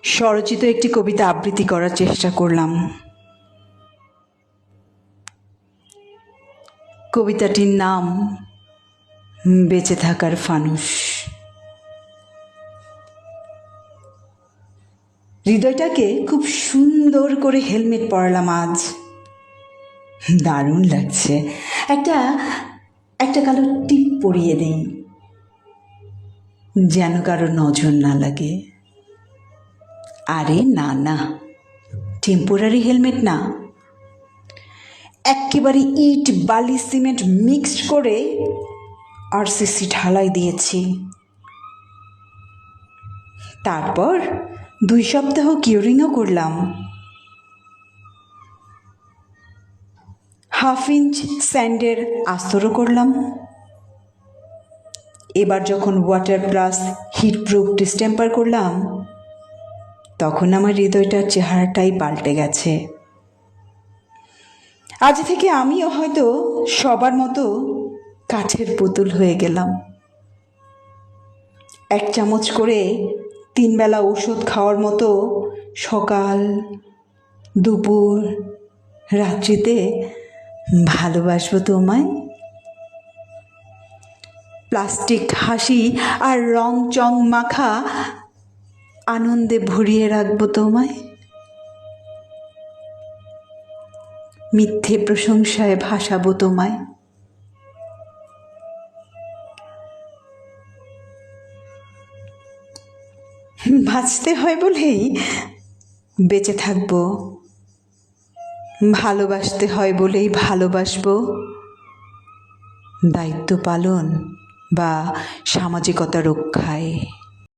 স্বরচিত একটি কবিতা আবৃত্তি করার চেষ্টা করলাম। কবিতাটির নাম বেঁচে থাকার ফানুস। হৃদয়টাকে খুব সুন্দর করে হেলমেট পরালাম আজ। দারুণ লাগছে। একটা কালো টিপ পরিয়ে দেই, যেন কারো নজর না লাগে। আরে না, টেম্পোরারি হেলমেট না, একেবারে ইট বালি সিমেন্ট মিক্সড করে আরসিসি ঢালাই দিয়েছি। তারপর 2 সপ্তাহ কিউরিংও করলাম। 1/2 ইঞ্চ স্যান্ডের আস্তরও করলাম। এবার যখন water plus heat proof distemper করলাম, তখন আমার হৃদয়টার চেহারাটাই পাল্টে গেছে। আজ থেকে আমিও হয়তো সবার মতো কাঠের পুতুল হয়ে গেলাম। 1 চামচ করে 3 বেলা ওষুধ খাওয়ার মতো সকাল, দুপুর, রাত্রিতে ভালোবাসবো তোমায়। প্লাস্টিক হাসি আর রং চং মাখা আনন্দে ভরিয়ে রাখবো তোমায়। মিথ্যে প্রশংসায় ভাসাবো তোমায়। বাঁচতে হয় বলেই বেঁচে থাকবো, ভালোবাসতে হয় বলেই ভালোবাসবো। দায়িত্ব পালন বা সামাজিকতা রক্ষায়।